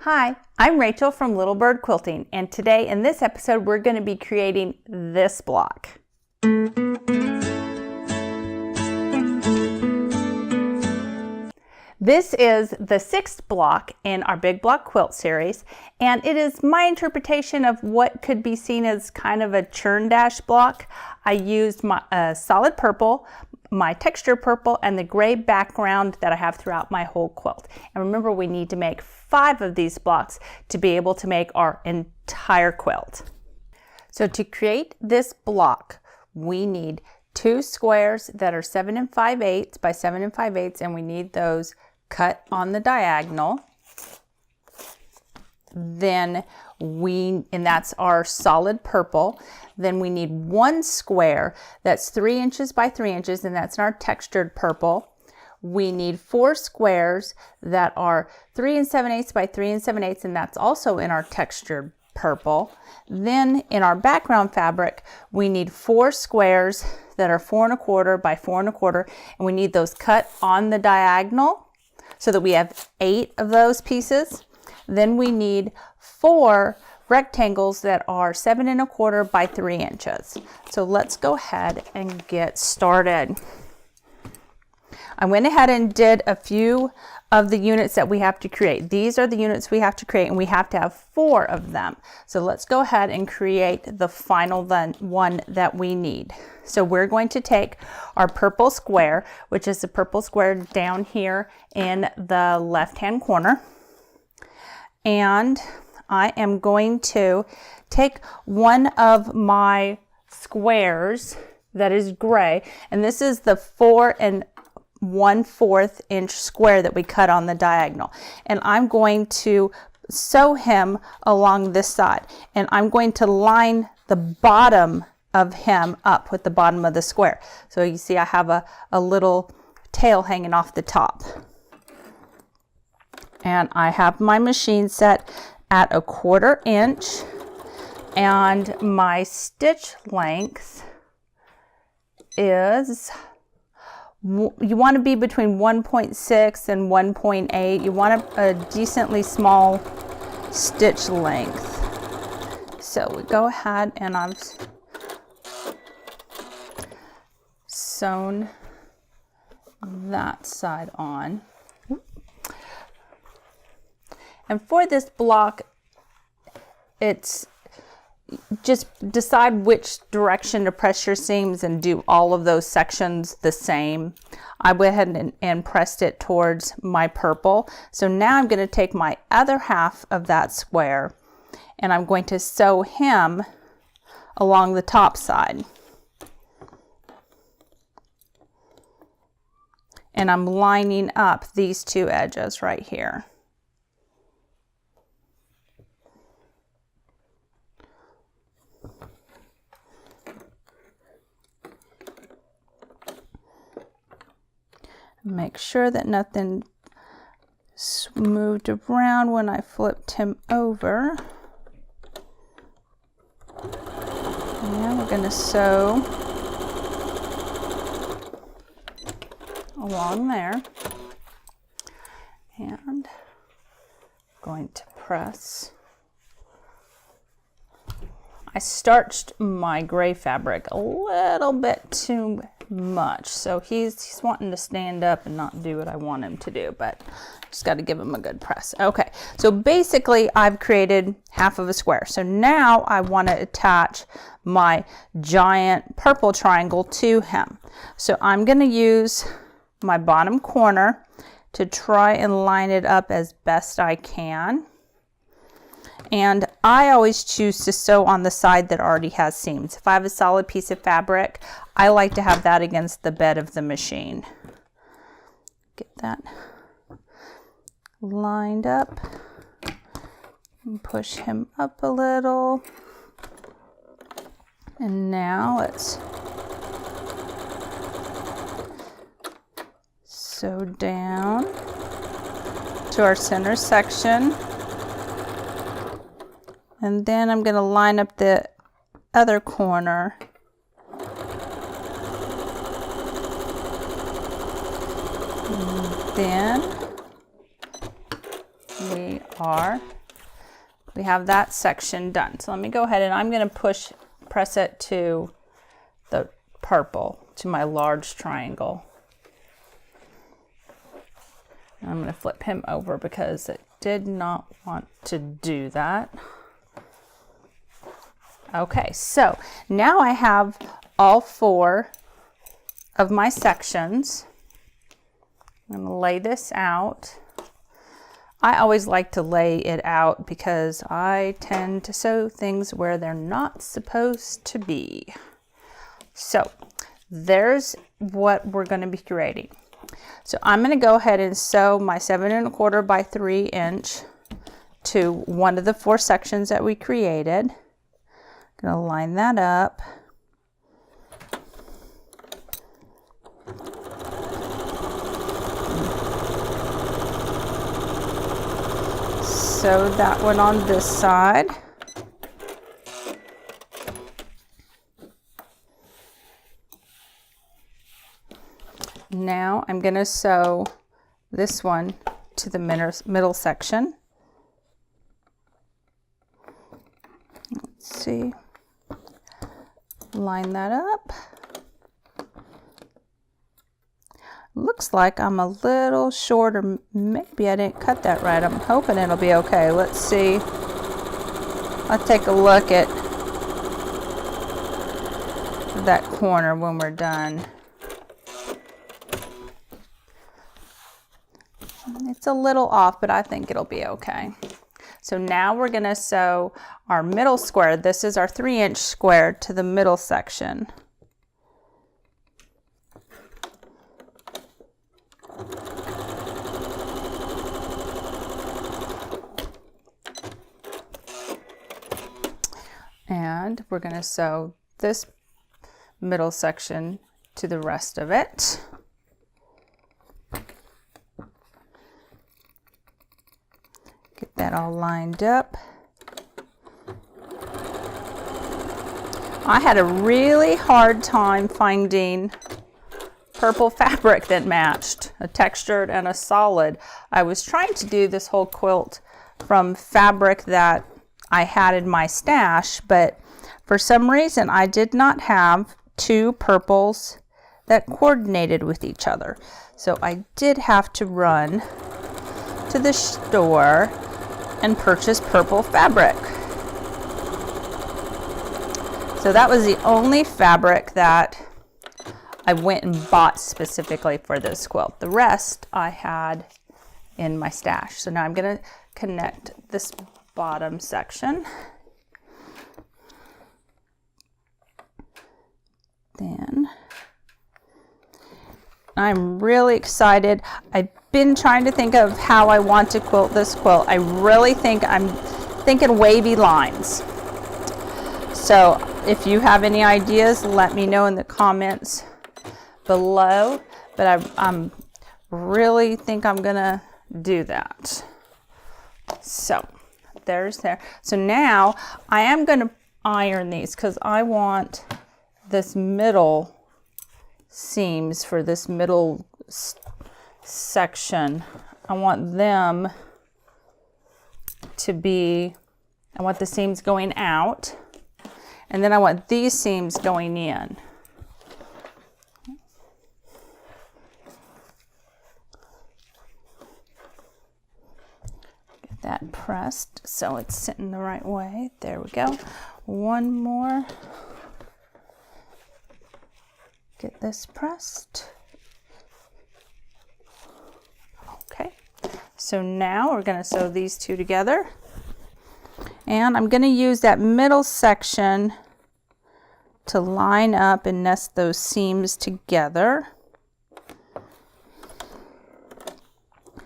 Hi, I'm Rachel from Little Bird Quilting, and today in this episode we're going to be creating this block. This is the 6th block in our Big Block Quilt series, and it is my interpretation of what could be seen as kind of a Churn Dash block. I used my solid purple, my texture purple, and the gray background that I have throughout my whole quilt. And remember, we need to make 5 of these blocks to be able to make our entire quilt. So to create this block, we need 2 squares that are 7 5/8 by 7 5/8, and we need those cut on the diagonal. Then and that's our solid purple. Then we need 1 square that's 3 inches by 3 inches, and that's in our textured purple. We need 4 squares that are 3 7/8 by 3 7/8, and that's also in our textured purple. Then in our background fabric, we need 4 squares that are 4 1/4 by 4 1/4, and we need those cut on the diagonal so that we have 8 of those pieces. Then we need 4 rectangles that are 7 1/4 by 3 inches. So let's go ahead and get started. I went ahead and did a few of the units that we have to create. These are the units we have to create, and we have to have 4 of them. So let's go ahead and create the final one that we need. So we're going to take our purple square, which is the purple square down here in the left-hand corner. And I am going to take one of my squares that is gray, and this is the 4 1/4 inch square that we cut on the diagonal. And I'm going to sew him along this side, and I'm going to line the bottom of him up with the bottom of the square. So you see I have a little tail hanging off the top. And I have my machine set at 1/4 inch, and my stitch length is, you want to be between 1.6 and 1.8. You want a decently small stitch length. So we go ahead, and I've sewn that side on. And for this block, it's just decide which direction to press your seams and do all of those sections the same. I went ahead and pressed it towards my purple. So now I'm going to take my other half of that square, and I'm going to sew him along the top side. And I'm lining up these 2 edges right here. Make sure that nothing moved around when I flipped him over. And we're going to sew along there. And going to press. I starched my gray fabric a little bit too much, so he's wanting to stand up and not do what I want him to do, but just got to give him a good press. Okay, so basically I've created half of a square. So now I want to attach my giant purple triangle to him. So I'm going to use my bottom corner to try and line it up as best I can. And I always choose to sew on the side that already has seams. If I have a solid piece of fabric, I like to have that against the bed of the machine. Get that lined up and push him up a little. And now let's sew down to our center section. And then I'm going to line up the other corner. And then we are we have that section done. So let me go ahead and I'm going to press it to the purple, to my large triangle. And I'm going to flip him over because it did not want to do that. Okay, so now I have all 4 of my sections. I'm going to lay this out. I always like to lay it out because I tend to sew things where they're not supposed to be. So there's what we're going to be creating. So I'm going to go ahead and sew my 7 1/4 by 3 inch to one of the 4 sections that we created. Going to line that up. Sew that one on this side. Now I'm going to sew this one to the middle section. Let's see. Line that up. Looks like I'm a little short, or maybe I didn't cut that right. I'm hoping it'll be okay. Let's see. I'll take a look at that corner when we're done. It's a little off, but I think it'll be okay. So now we're going to sew our middle square. This is our 3 inch square to the middle section. And we're going to sew this middle section to the rest of it. Get that all lined up. I had a really hard time finding purple fabric that matched, a textured and a solid. I was trying to do this whole quilt from fabric that I had in my stash, but for some reason I did not have 2 purples that coordinated with each other. So I did have to run to the store and purchase purple fabric. So that was the only fabric that I went and bought specifically for this quilt. The rest I had in my stash. So now I'm going to connect this bottom section. Then I'm really excited. I've been trying to think of how I want to quilt this quilt. I really think I'm thinking wavy lines. So if you have any ideas, let me know in the comments below. But I'm really think I'm gonna do that. So there's there. So now I am gonna iron these because I want this middle seams for this middle section. I want them to be, I want the seams going out, and then I want these seams going in. Get that pressed so it's sitting the right way. There we go. One more. Get this pressed. Okay, so now we're going to sew these 2 together, and I'm going to use that middle section to line up and nest those seams together.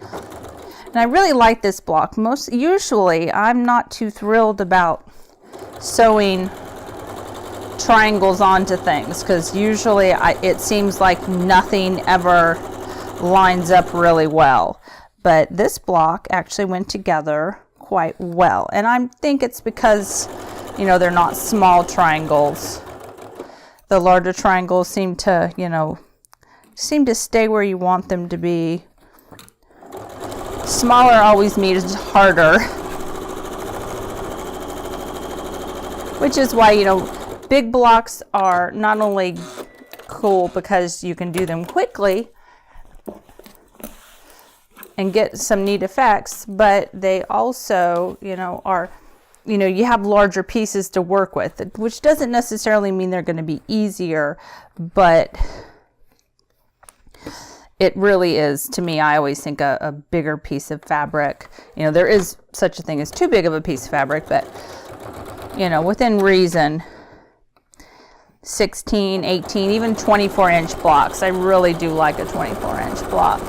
And I really like this block. Usually I'm not too thrilled about sewing triangles onto things because usually it seems like nothing ever lines up really well, but this block actually went together quite well, and I think it's because, you know, they're not small triangles. The larger triangles seem to, you know, stay where you want them to be. Smaller always means harder. which is why, you know, big blocks are not only cool because you can do them quickly and get some neat effects, but they also, you know, are, you know, you have larger pieces to work with, which doesn't necessarily mean they're going to be easier, but it really is, to me, I always think a bigger piece of fabric, you know, there is such a thing as too big of a piece of fabric, but, you know, within reason, 16, 18, even 24-inch blocks. I really do like a 24-inch block.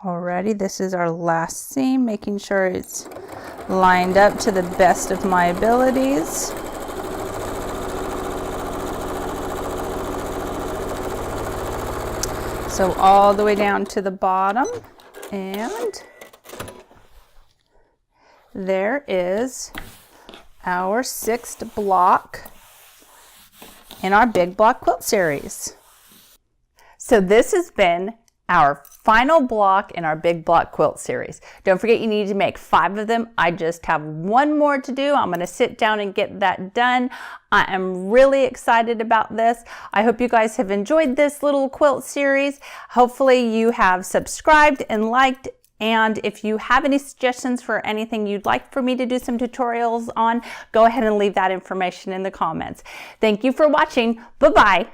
Alrighty, this is our last seam, making sure it's lined up to the best of my abilities. So all the way down to the bottom, and there is our 6th block in our Big Block Quilt series. So this has been our final block in our Big Block Quilt series. Don't forget, you need to make 5 of them. I just have 1 more to do. I'm going to sit down and get that done. I am really excited about this. I hope you guys have enjoyed this little quilt series. Hopefully you have subscribed and liked, and if you have any suggestions for anything you'd like for me to do some tutorials on, go ahead and leave that information in the comments. Thank you for watching. Bye-bye.